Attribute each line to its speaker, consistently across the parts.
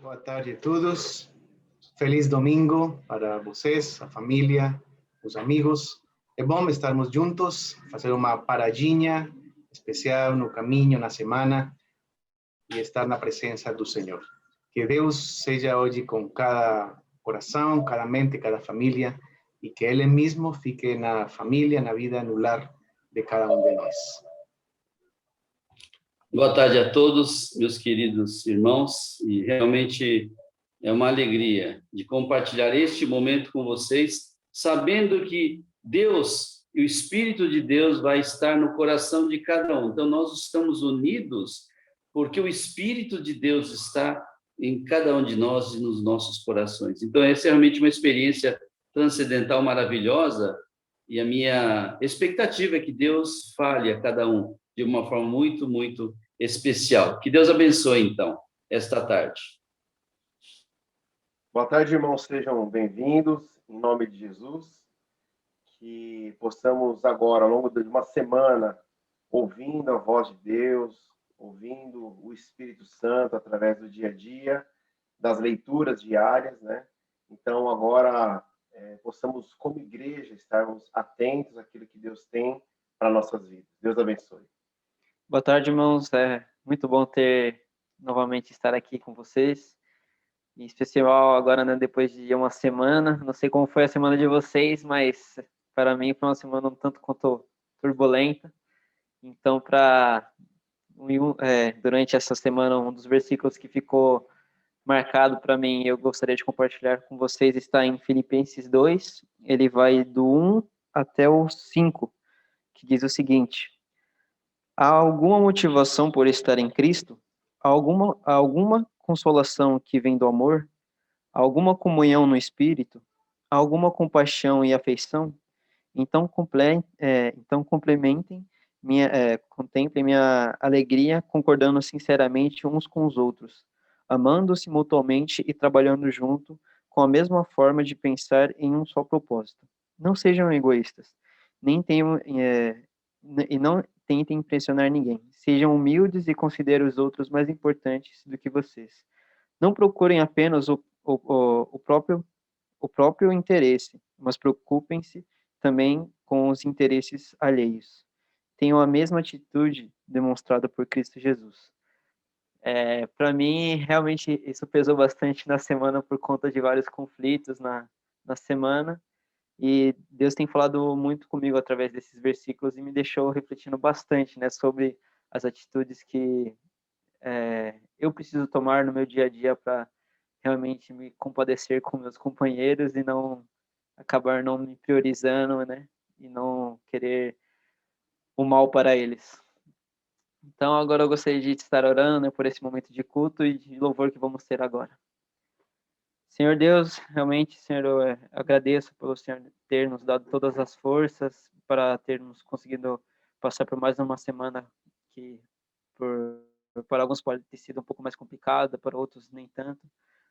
Speaker 1: Boa tarde a todos. Feliz domingo para vocês, a família, os amigos. É bom estarmos juntos, fazer uma paradinha especial no caminho, na semana, e estar na presença do Senhor. Que Deus seja hoje com cada coração, cada mente, cada família, e que Ele mesmo fique na família, na vida, no lar de cada um de nós.
Speaker 2: Boa tarde a todos, meus queridos irmãos, e realmente é uma alegria de compartilhar este momento com vocês, sabendo que Deus e o Espírito de Deus vai estar no coração de cada um. Então, nós estamos unidos porque o Espírito de Deus está em cada um de nós e nos nossos corações. Então, essa é realmente uma experiência transcendental maravilhosa, e a minha expectativa é que Deus fale a cada um de uma forma muito, muito especial. Que Deus abençoe, então, esta tarde.
Speaker 3: Boa tarde, irmãos. Sejam bem-vindos, em nome de Jesus. Que possamos agora, ao longo de uma semana, ouvindo a voz de Deus, ouvindo o Espírito Santo através do dia a dia, das leituras diárias, né? Então, agora, possamos, como igreja, estarmos atentos àquilo que Deus tem para nossas vidas. Deus abençoe.
Speaker 4: Boa tarde, irmãos. É muito bom novamente estar aqui com vocês. Em especial agora, né, depois de uma semana. Não sei como foi a semana de vocês, mas para mim foi uma semana um tanto quanto turbulenta. Então, durante essa semana, um dos versículos que ficou marcado para mim, eu gostaria de compartilhar com vocês, está em Filipenses 2. Ele vai do 1 até o 5, que diz o seguinte: há alguma motivação por estar em Cristo? Há alguma consolação que vem do amor? Há alguma comunhão no Espírito? Há alguma compaixão e afeição? Então, contemplem minha alegria, concordando sinceramente uns com os outros, amando-se mutuamente e trabalhando junto, com a mesma forma de pensar em um só propósito. Não sejam egoístas, e não tentem impressionar ninguém. Sejam humildes e considerem os outros mais importantes do que vocês. Não procurem apenas o próprio interesse, mas preocupem-se também com os interesses alheios. Tenham a mesma atitude demonstrada por Cristo Jesus. Para mim, realmente, isso pesou bastante na semana por conta de vários conflitos na semana. E Deus tem falado muito comigo através desses versículos e me deixou refletindo bastante, né, sobre as atitudes que eu preciso tomar no meu dia a dia para realmente me compadecer com meus companheiros e não acabar não me priorizando, né, e não querer o mal para eles. Então, agora eu gostaria de estar orando, né, por esse momento de culto e de louvor que vamos ter agora. Senhor Deus, realmente, Senhor, eu agradeço pelo Senhor ter nos dado todas as forças para termos conseguido passar por mais uma semana que, para alguns pode ter sido um pouco mais complicada, para outros nem tanto,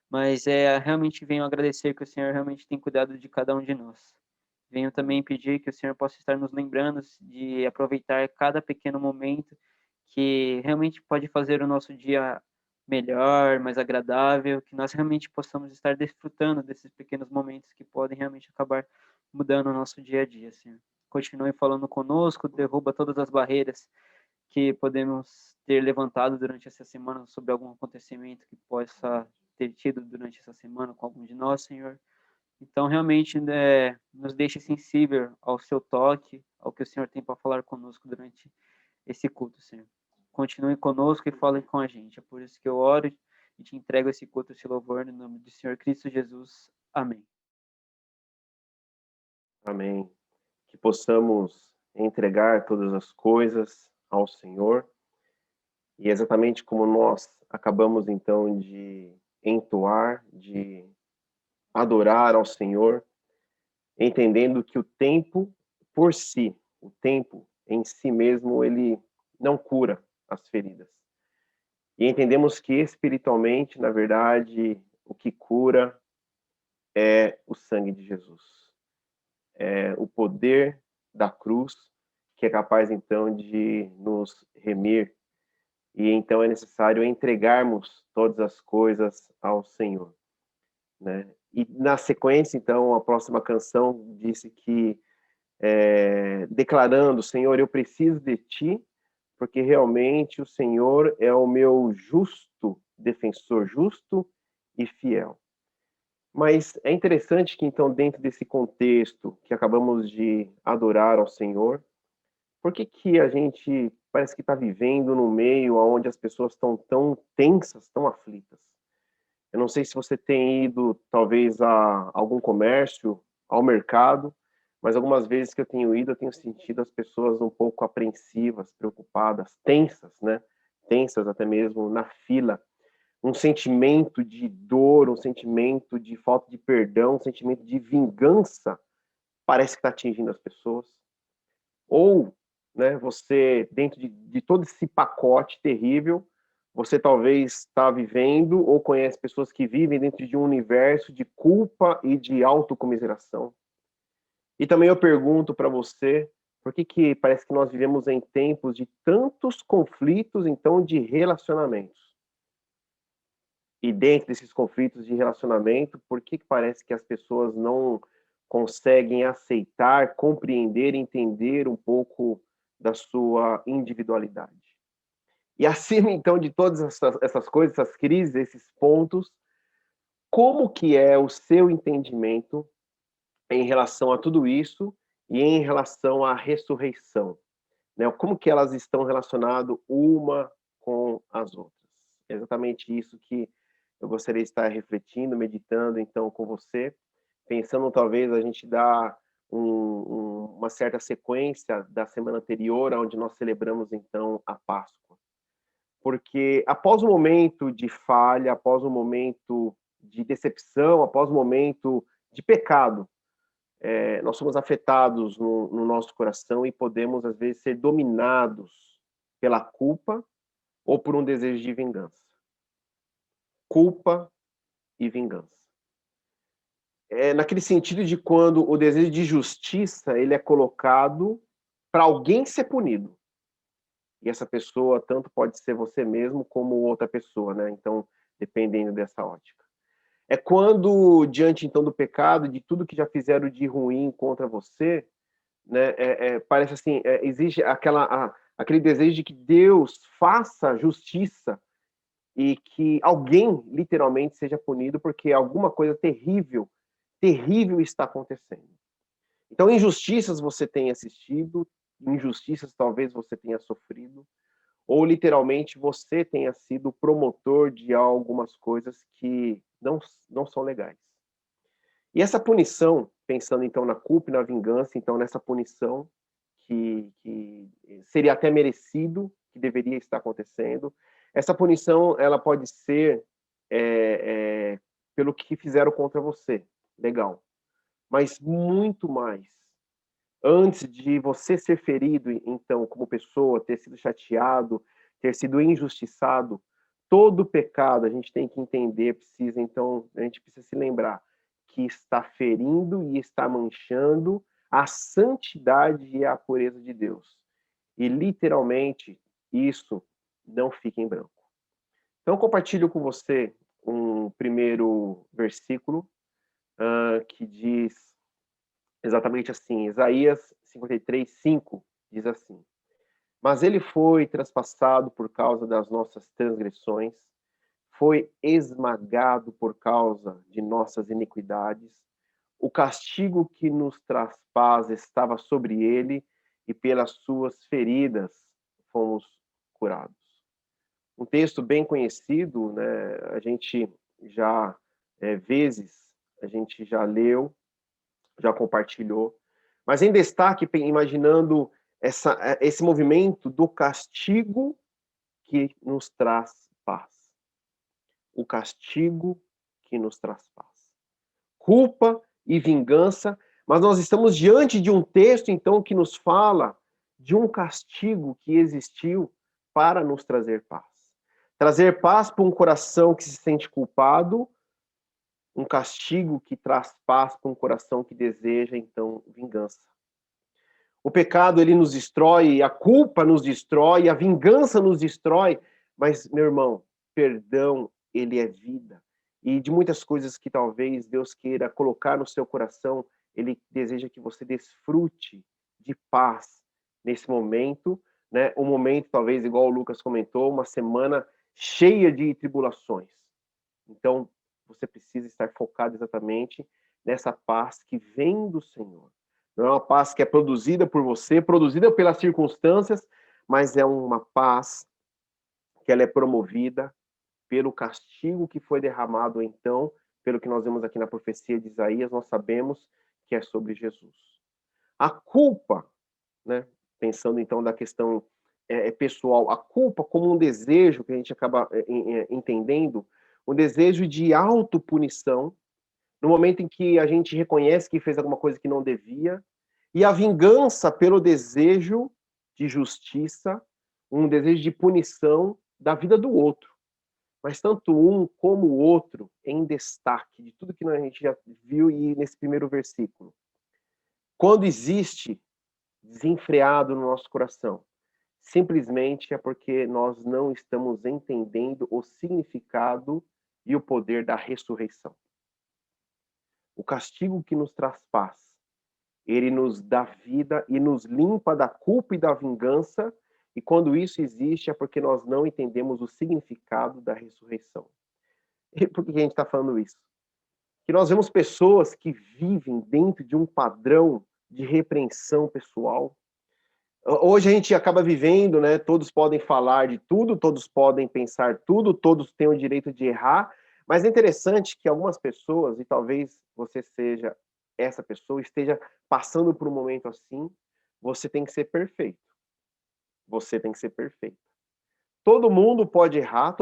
Speaker 4: mas realmente venho agradecer que o Senhor realmente tem cuidado de cada um de nós. Venho também pedir que o Senhor possa estar nos lembrando de aproveitar cada pequeno momento que realmente pode fazer o nosso dia melhor, mais agradável, que nós realmente possamos estar desfrutando desses pequenos momentos que podem realmente acabar mudando o nosso dia a dia, Senhor. Continue falando conosco, derruba todas as barreiras que podemos ter levantado durante essa semana sobre algum acontecimento que possa ter tido durante essa semana com algum de nós, Senhor. Então, realmente, nos deixe sensível ao seu toque, ao que o Senhor tem para falar conosco durante esse culto, Senhor. Continue conosco e fale com a gente. É por isso que eu oro e te entrego esse culto, esse louvor, no nome do Senhor Cristo Jesus. Amém.
Speaker 3: Amém. Que possamos entregar todas as coisas ao Senhor. E exatamente como nós acabamos, então, de entoar, de adorar ao Senhor, entendendo que o tempo por si, o tempo em si mesmo, ele não cura as feridas. E entendemos que espiritualmente, na verdade, o que cura é o sangue de Jesus. É o poder da cruz que é capaz, então, de nos remir E então é necessário entregarmos todas as coisas ao Senhor, né? E na sequência, então, a próxima canção disse que, declarando: Senhor, eu preciso de Ti, porque realmente o Senhor é o meu justo defensor, justo e fiel. Mas é interessante que, então, dentro desse contexto que acabamos de adorar ao Senhor, por que a gente parece que está vivendo num meio onde as pessoas estão tão tensas, tão aflitas? Eu não sei se você tem ido, talvez, a algum comércio, ao mercado, mas algumas vezes que eu tenho ido, eu tenho sentido as pessoas um pouco apreensivas, preocupadas, tensas, né? Tensas até mesmo na fila. Um sentimento de dor, um sentimento de falta de perdão, um sentimento de vingança parece que está atingindo as pessoas. Ou, né, você, dentro de todo esse pacote terrível, você talvez está vivendo ou conhece pessoas que vivem dentro de um universo de culpa e de autocomiseração. E também eu pergunto para você, por que parece que nós vivemos em tempos de tantos conflitos, então, de relacionamentos? E dentro desses conflitos de relacionamento, por que parece que as pessoas não conseguem aceitar, compreender, entender um pouco da sua individualidade? E acima, então, de todas essas coisas, essas crises, esses pontos, como que é o seu entendimento em relação a tudo isso e em relação à ressurreição, né? Como que elas estão relacionadas uma com as outras? É exatamente isso que eu gostaria de estar refletindo, meditando, então, com você, pensando talvez a gente dar uma certa sequência da semana anterior, onde nós celebramos, então, a Páscoa. Porque após um momento de falha, após um momento de decepção, após um momento de pecado, nós somos afetados no nosso coração e podemos, às vezes, ser dominados pela culpa ou por um desejo de vingança. Culpa e vingança. Naquele sentido de quando o desejo de justiça ele é colocado para alguém ser punido. E essa pessoa tanto pode ser você mesmo como outra pessoa, né? Então, dependendo dessa ótica. É quando, diante então do pecado, de tudo que já fizeram de ruim contra você, né? Parece assim, existe aquele desejo de que Deus faça justiça e que alguém literalmente seja punido porque alguma coisa terrível está acontecendo. Então, injustiças você tem assistido, injustiças talvez você tenha sofrido, ou literalmente você tenha sido promotor de algumas coisas que não são legais. E essa punição, pensando então na culpa e na vingança, então nessa punição que seria até merecido, que deveria estar acontecendo, essa punição ela pode ser pelo que fizeram contra você, legal. Mas muito mais. Antes de você ser ferido, então, como pessoa, ter sido chateado, ter sido injustiçado, todo pecado a gente tem que entender, a gente precisa se lembrar que está ferindo e está manchando a santidade e a pureza de Deus. E literalmente isso não fica em branco. Então eu compartilho com você um primeiro versículo que diz exatamente assim, Isaías 53:5 diz assim: Mas ele foi transpassado por causa das nossas transgressões, foi esmagado por causa de nossas iniquidades, o castigo que nos traz paz estava sobre ele, e pelas suas feridas fomos curados. Um texto bem conhecido, né? A gente já vezes a gente já leu, já compartilhou, mas em destaque, imaginando esse movimento do castigo que nos traz paz. O castigo que nos traz paz. Culpa e vingança, mas nós estamos diante de um texto, então, que nos fala de um castigo que existiu para nos trazer paz. Trazer paz para um coração que se sente culpado, um castigo que traz paz para um coração que deseja, então, vingança. O pecado, ele nos destrói, a culpa nos destrói, a vingança nos destrói, Mas, meu irmão, perdão, ele é vida. E de muitas coisas que talvez Deus queira colocar no seu coração, ele deseja que você desfrute de paz nesse momento, né? Um momento, talvez, igual o Lucas comentou, uma semana cheia de tribulações. Então, você precisa estar focado exatamente nessa paz que vem do Senhor. Não é uma paz que é produzida por você, produzida pelas circunstâncias, mas é uma paz que ela é promovida pelo castigo que foi derramado, então, pelo que nós vemos aqui na profecia de Isaías, nós sabemos que é sobre Jesus. A culpa, né, pensando então da questão pessoal, a culpa como um desejo que a gente acaba entendendo, um desejo de autopunição, no momento em que a gente reconhece que fez alguma coisa que não devia, e a vingança pelo desejo de justiça, um desejo de punição da vida do outro. Mas tanto um como o outro em destaque de tudo que a gente já viu e nesse primeiro versículo. Quando existe desenfreado no nosso coração, simplesmente é porque nós não estamos entendendo o significado e o poder da ressurreição. O castigo que nos traz paz, ele nos dá vida e nos limpa da culpa e da vingança, e quando isso existe é porque nós não entendemos o significado da ressurreição. E por que a gente está falando isso? Que nós vemos pessoas que vivem dentro de um padrão de repreensão pessoal. Hoje a gente acaba vivendo, né? Todos podem falar de tudo, todos podem pensar tudo, todos têm o direito de errar, mas é interessante que algumas pessoas, e talvez você seja essa pessoa, esteja passando por um momento assim, você tem que ser perfeito. Você tem que ser perfeito. Todo mundo pode errar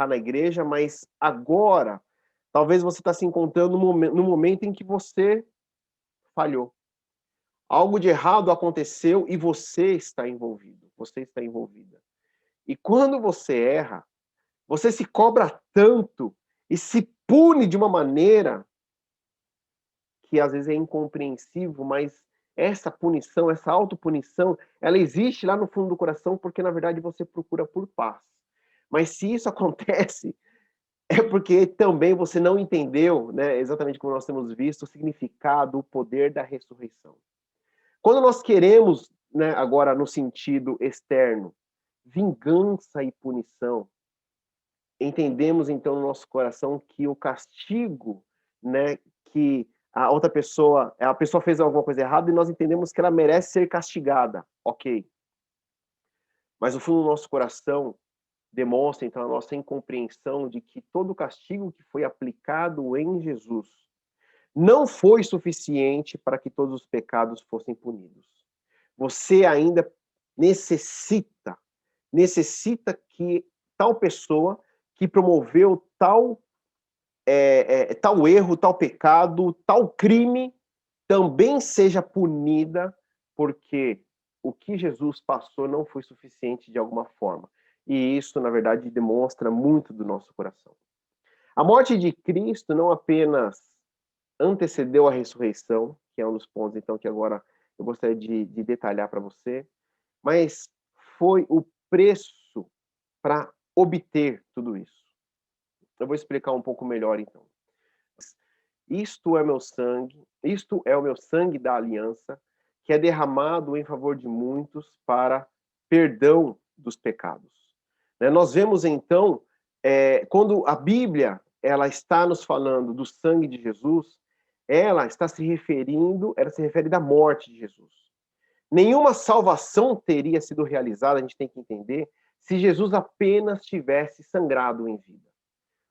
Speaker 3: na igreja, mas agora, talvez você está se encontrando no momento em que você falhou. Algo de errado aconteceu e você está envolvido. Você está envolvida. E quando você erra, você se cobra tanto e se pune de uma maneira que às vezes é incompreensível, mas essa punição, essa autopunição, ela existe lá no fundo do coração porque, na verdade, você procura por paz. Mas se isso acontece, é porque também você não entendeu, né, exatamente como nós temos visto, o significado, o poder da ressurreição. Quando nós queremos, né, agora no sentido externo, vingança e punição, entendemos então no nosso coração que o castigo, né, que a outra pessoa, a pessoa fez alguma coisa errada e nós entendemos que ela merece ser castigada, ok. Mas o fundo do nosso coração demonstra então a nossa incompreensão de que todo o castigo que foi aplicado em Jesus não foi suficiente para que todos os pecados fossem punidos. Você ainda necessita que tal pessoa que promoveu tal erro, tal pecado, tal crime, também seja punida, porque o que Jesus passou não foi suficiente de alguma forma. E isso, na verdade, demonstra muito do nosso coração. A morte de Cristo não apenas antecedeu a ressurreição, que é um dos pontos, então, que agora eu gostaria de detalhar para você, mas foi o preço para obter tudo isso. Eu vou explicar um pouco melhor, então. Isto é o meu sangue da aliança, que é derramado em favor de muitos para perdão dos pecados. Nós vemos, então, quando a Bíblia ela está nos falando do sangue de Jesus, ela se refere da morte de Jesus. Nenhuma salvação teria sido realizada, a gente tem que entender, se Jesus apenas tivesse sangrado em vida.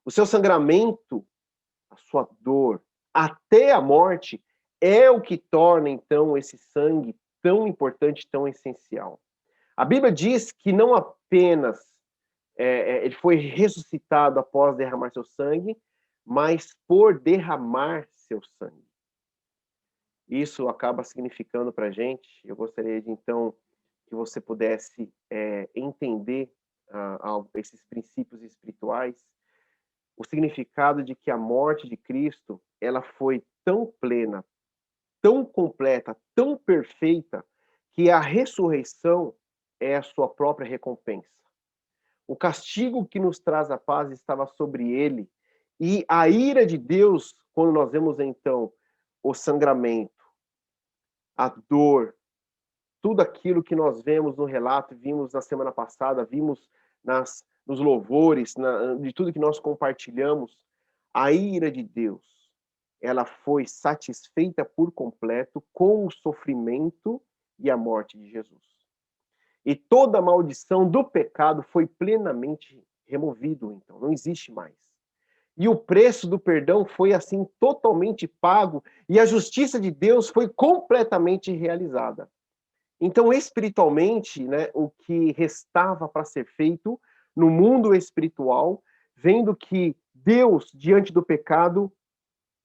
Speaker 3: O seu sangramento, a sua dor, até a morte, é o que torna, então, esse sangue tão importante, tão essencial. A Bíblia diz que não apenas ele foi ressuscitado após derramar seu sangue, mas por derramar seu sangue. Isso acaba significando para a gente, eu gostaria de, então, que você pudesse entender esses princípios espirituais, o significado de que a morte de Cristo, ela foi tão plena, tão completa, tão perfeita, que a ressurreição é a sua própria recompensa. O castigo que nos traz a paz estava sobre ele. E a ira de Deus, quando nós vemos então o sangramento, a dor, tudo aquilo que nós vemos no relato, vimos na semana passada, vimos nos louvores, de tudo que nós compartilhamos, a ira de Deus, ela foi satisfeita por completo com o sofrimento e a morte de Jesus. E toda a maldição do pecado foi plenamente removido, então, não existe mais. E o preço do perdão foi assim totalmente pago e a justiça de Deus foi completamente realizada. Então, espiritualmente, né, o que restava para ser feito no mundo espiritual, vendo que Deus, diante do pecado,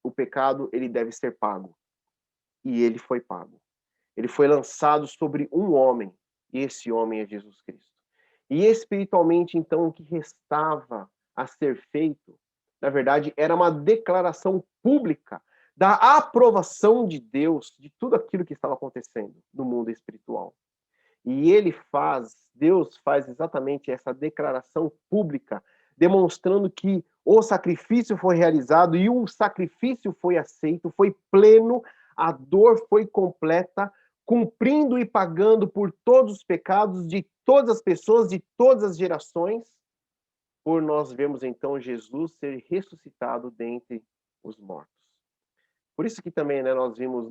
Speaker 3: o pecado ele deve ser pago. E ele foi pago. Ele foi lançado sobre um homem, e esse homem é Jesus Cristo. E espiritualmente, então, o que restava a ser feito, na verdade, era uma declaração pública da aprovação de Deus de tudo aquilo que estava acontecendo no mundo espiritual. E Deus faz exatamente essa declaração pública, demonstrando que o sacrifício foi realizado e o sacrifício foi aceito, foi pleno, a dor foi completa, cumprindo e pagando por todos os pecados de todas as pessoas, de todas as gerações, por nós vermos então Jesus ser ressuscitado dentre os mortos. Por isso que também, né, nós vimos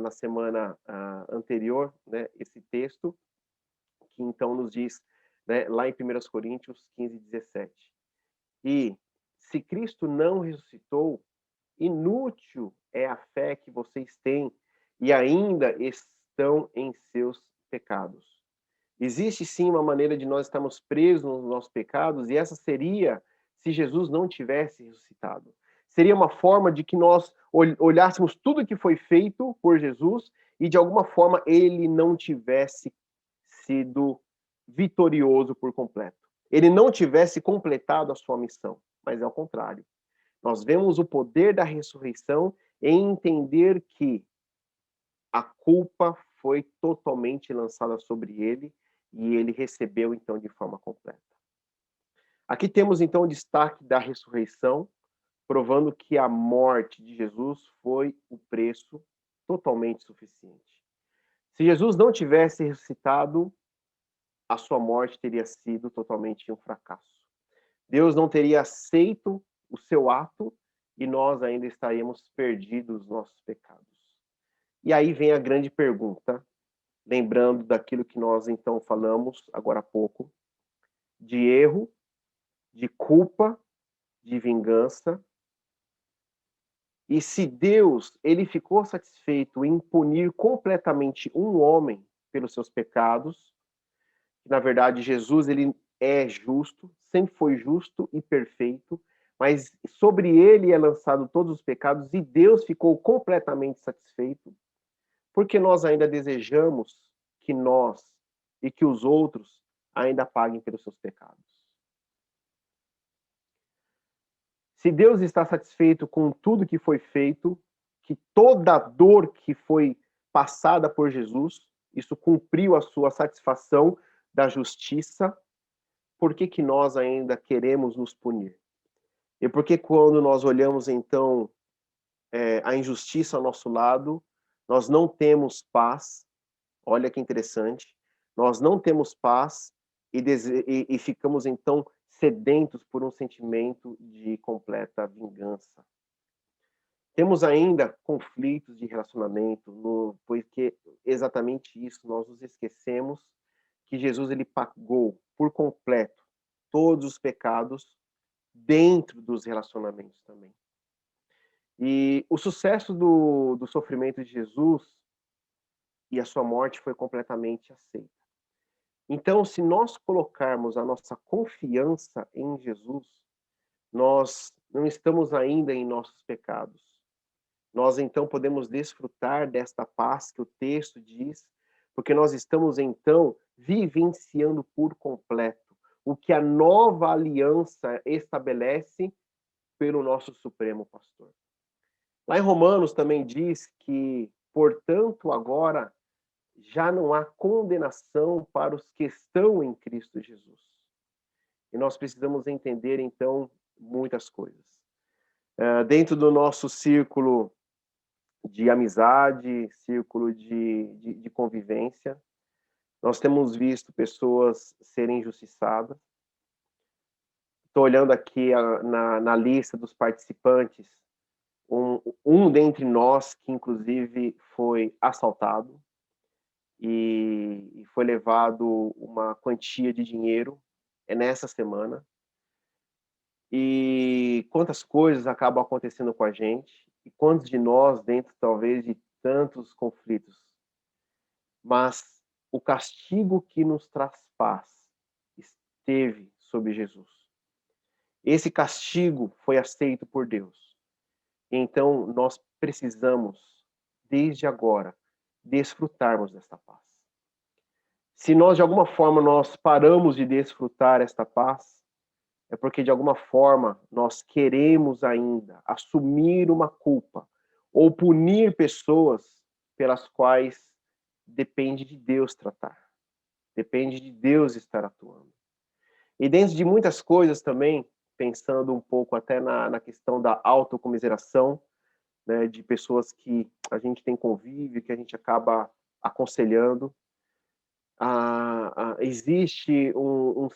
Speaker 3: na semana anterior, né, esse texto, que então nos diz, né, lá em 1 Coríntios 15, 17. E se Cristo não ressuscitou, inútil é a fé que vocês têm e ainda estão em seus pecados. Existe sim uma maneira de nós estarmos presos nos nossos pecados, e essa seria se Jesus não tivesse ressuscitado. Seria uma forma de que nós olhássemos tudo que foi feito por Jesus e de alguma forma ele não tivesse sido vitorioso por completo. Ele não tivesse completado a sua missão, mas é ao contrário. Nós vemos o poder da ressurreição em entender que a culpa foi totalmente lançada sobre ele e ele recebeu, então, de forma completa. Aqui temos, então, o destaque da ressurreição, provando que a morte de Jesus foi o preço totalmente suficiente. Se Jesus não tivesse ressuscitado, a sua morte teria sido totalmente um fracasso. Deus não teria aceito o seu ato e nós ainda estaríamos perdidos nos nossos pecados. E aí vem a grande pergunta, lembrando daquilo que nós então falamos agora há pouco, de erro, de culpa, de vingança. E se Deus, ele ficou satisfeito em punir completamente um homem pelos seus pecados, que na verdade Jesus ele é justo, sempre foi justo e perfeito, mas sobre ele é lançado todos os pecados e Deus ficou completamente satisfeito, porque nós ainda desejamos que nós e que os outros ainda paguem pelos seus pecados. Se Deus está satisfeito com tudo que foi feito, que toda a dor que foi passada por Jesus, isso cumpriu a sua satisfação da justiça, por que nós ainda queremos nos punir? E por que quando nós olhamos, então, a injustiça ao nosso lado, nós não temos paz? Olha que interessante. Nós não temos paz e ficamos, então, sedentos por um sentimento de completa vingança. Temos ainda conflitos de relacionamento, porque exatamente isso, nós nos esquecemos que Jesus ele pagou por completo todos os pecados dentro dos relacionamentos também. E o sucesso do sofrimento de Jesus e a sua morte foi completamente aceita. Então, se nós colocarmos a nossa confiança em Jesus, nós não estamos ainda em nossos pecados. Nós, então, podemos desfrutar desta paz que o texto diz, porque nós estamos, então, vivenciando por completo o que a nova aliança estabelece pelo nosso Supremo Pastor. Lá em Romanos também diz que, portanto, agora já não há condenação para os que estão em Cristo Jesus. e nós precisamos entender, então, muitas coisas. Dentro do nosso círculo de amizade, círculo de convivência, nós temos visto pessoas serem injustiçadas. Estou olhando aqui na lista dos participantes, um dentre nós que, inclusive, foi assaltado e foi levado uma quantia de dinheiro nessa semana. E quantas coisas acabam acontecendo com a gente, e quantos de nós, dentro talvez de tantos conflitos, mas o castigo que nos traz paz esteve sobre Jesus. Esse castigo foi aceito por Deus. Então, nós precisamos, desde agora, desfrutarmos desta paz. Se nós, de alguma forma, nós paramos de desfrutar esta paz, é porque, de alguma forma, nós queremos ainda assumir uma culpa ou punir pessoas pelas quais depende de Deus tratar. Depende de Deus estar atuando. E dentro de muitas coisas também, pensando um pouco até na questão da autocomiseração, né, de pessoas que a gente tem convívio, que a gente acaba aconselhando, existe um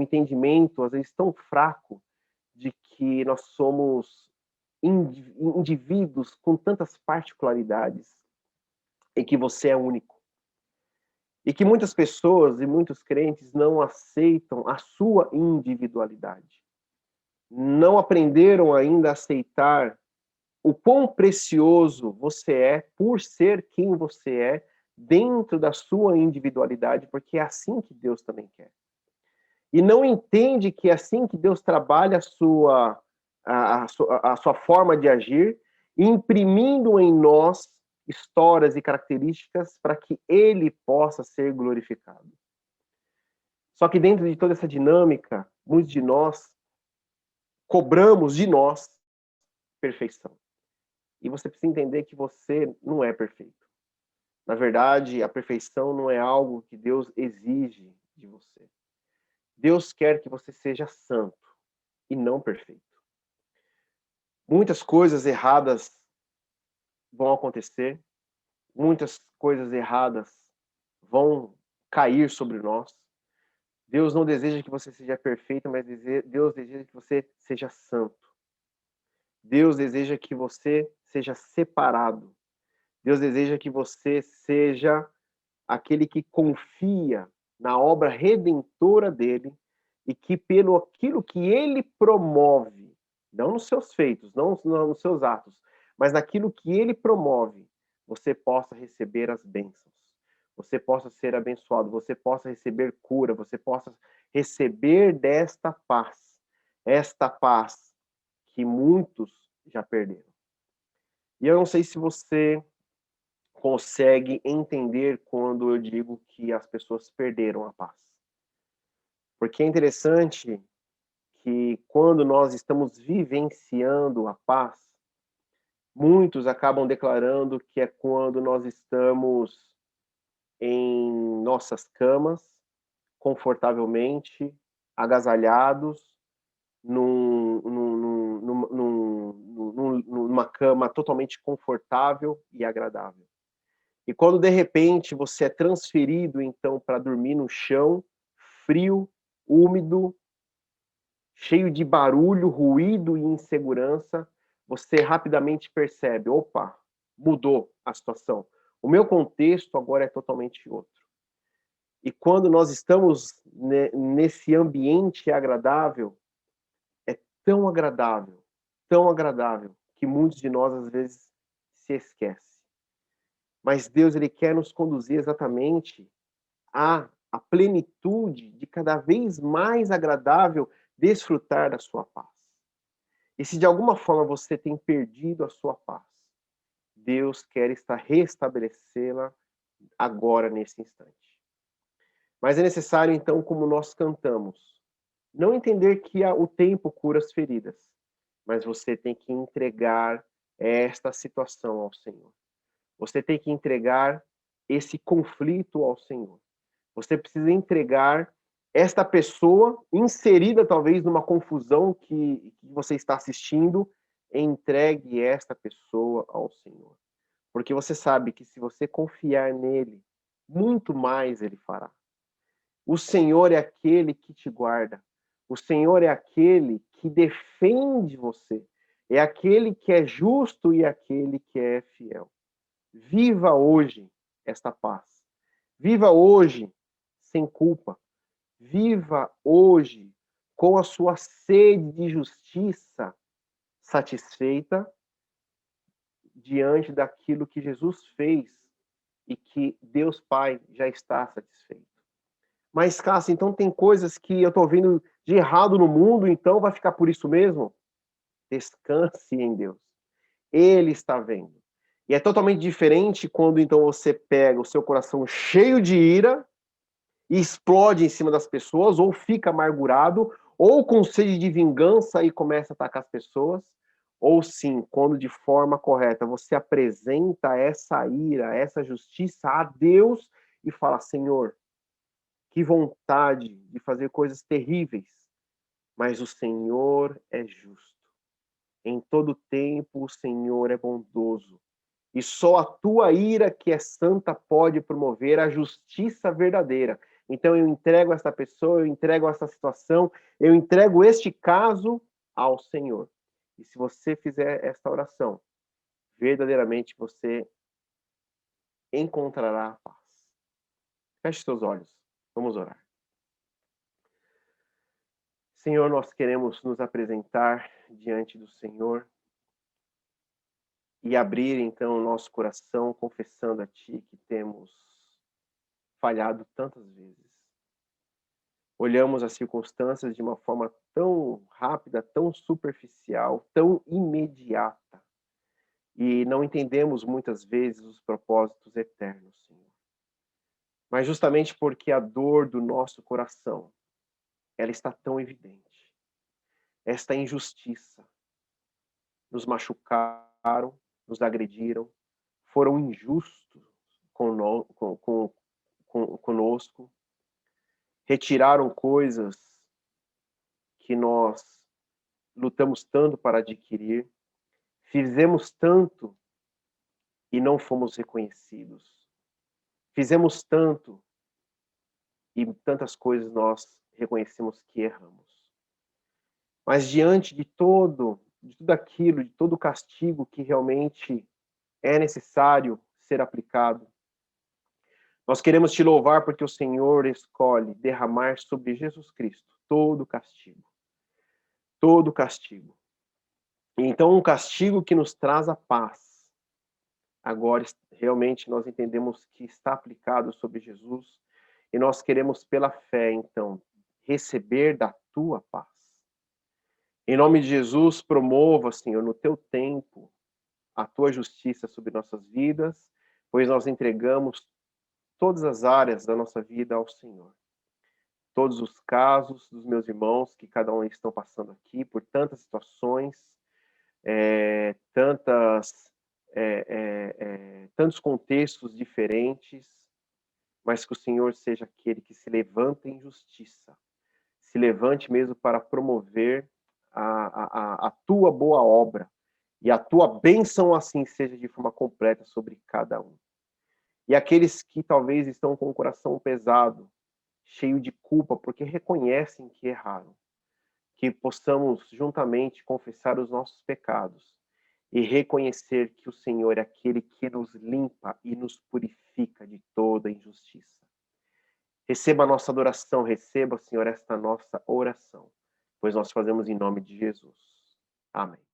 Speaker 3: entendimento, às vezes, tão fraco de que nós somos indivíduos com tantas particularidades e que você é único. E que muitas pessoas e muitos crentes não aceitam a sua individualidade. Não aprenderam ainda a aceitar o quão precioso você é por ser quem você é dentro da sua individualidade, porque é assim que Deus também quer. E não entende que é assim que Deus trabalha a sua forma de agir, imprimindo em nós histórias e características para que ele possa ser glorificado. Só que dentro de toda essa dinâmica, muitos de nós cobramos de nós perfeição. E você precisa entender que você não é perfeito. Na verdade, a perfeição não é algo que Deus exige de você. Deus quer que você seja santo e não perfeito. Muitas coisas erradas vão acontecer, muitas coisas erradas vão cair sobre nós. Deus não deseja que você seja perfeito, mas Deus deseja que você seja santo. Deus deseja que você seja separado. Deus deseja que você seja aquele que confia na obra redentora dele e que pelo aquilo que ele promove, não nos seus feitos, não nos seus atos, mas naquilo que ele promove, você possa receber as bênçãos, você possa ser abençoado, você possa receber cura, você possa receber desta paz, esta paz que muitos já perderam. E eu não sei se você consegue entender quando eu digo que as pessoas perderam a paz. Porque é interessante que quando nós estamos vivenciando a paz, muitos acabam declarando que é quando nós estamos em nossas camas, confortavelmente, agasalhados, numa cama totalmente confortável e agradável. E quando, de repente, você é transferido, então, para dormir no chão, frio, úmido, cheio de barulho, ruído e insegurança, você rapidamente percebe, opa, mudou a situação. O meu contexto agora é totalmente outro. E quando nós estamos nesse ambiente agradável, é tão agradável, que muitos de nós, às vezes, se esquecem. Mas Deus, ele quer nos conduzir exatamente à plenitude de cada vez mais agradável desfrutar da sua paz. E se de alguma forma você tem perdido a sua paz, Deus quer estar restabelecê-la agora, nesse instante. Mas é necessário, então, como nós cantamos, não entender que o tempo cura as feridas, mas você tem que entregar esta situação ao Senhor. Você tem que entregar esse conflito ao Senhor. Você precisa entregar esta pessoa inserida talvez numa confusão que você está assistindo, entregue esta pessoa ao Senhor. Porque você sabe que se você confiar nele, muito mais ele fará. O Senhor é aquele que te guarda. O Senhor é aquele que defende você. É aquele que é justo e aquele que é fiel. Viva hoje esta paz. Viva hoje sem culpa. Viva hoje com a sua sede de justiça satisfeita diante daquilo que Jesus fez e que Deus Pai já está satisfeito. Mas, Cássio, então tem coisas que eu estou vendo de errado no mundo, então vai ficar por isso mesmo? Descanse em Deus. Ele está vendo. E é totalmente diferente quando então você pega o seu coração cheio de ira e explode em cima das pessoas, ou fica amargurado, ou com sede de vingança e começa a atacar as pessoas, ou sim, quando de forma correta você apresenta essa ira, essa justiça a Deus e fala: Senhor, que vontade de fazer coisas terríveis, mas o Senhor é justo. Em todo tempo o Senhor é bondoso. E só a tua ira, que é santa, pode promover a justiça verdadeira. Então eu entrego essa pessoa, eu entrego essa situação, eu entrego este caso ao Senhor. E se você fizer esta oração, verdadeiramente você encontrará a paz. Feche seus olhos. Vamos orar. Senhor, nós queremos nos apresentar diante do Senhor e abrir então o nosso coração, confessando a Ti que temos falhado tantas vezes. Olhamos as circunstâncias de uma forma tão rápida, tão superficial, tão imediata, e não entendemos muitas vezes os propósitos eternos, Senhor. Mas justamente porque a dor do nosso coração, ela está tão evidente. Esta injustiça, nos machucaram, nos agrediram, foram injustos conosco, retiraram coisas que nós lutamos tanto para adquirir, fizemos tanto e não fomos reconhecidos, fizemos tanto e tantas coisas nós reconhecemos que erramos. Mas diante de tudo aquilo, de todo o castigo que realmente é necessário ser aplicado, nós queremos te louvar porque o Senhor escolhe derramar sobre Jesus Cristo todo o castigo. Todo o castigo. Então, um castigo que nos traz a paz. Agora, realmente, nós entendemos que está aplicado sobre Jesus e nós queremos, pela fé, então, receber da tua paz. Em nome de Jesus, promova, Senhor, no teu tempo, a tua justiça sobre nossas vidas, pois nós entregamos todas as áreas da nossa vida ao Senhor. Todos os casos dos meus irmãos, que cada um estão passando aqui, por tantas situações, tantos contextos diferentes, mas que o Senhor seja aquele que se levanta em justiça, se levante mesmo para promover a tua boa obra, e a tua bênção assim seja de forma completa sobre cada um. E aqueles que talvez estão com o coração pesado, cheio de culpa, porque reconhecem que erraram, que possamos juntamente confessar os nossos pecados e reconhecer que o Senhor é aquele que nos limpa e nos purifica de toda injustiça. Receba a nossa adoração, receba, Senhor, esta nossa oração, pois nós fazemos em nome de Jesus. Amém.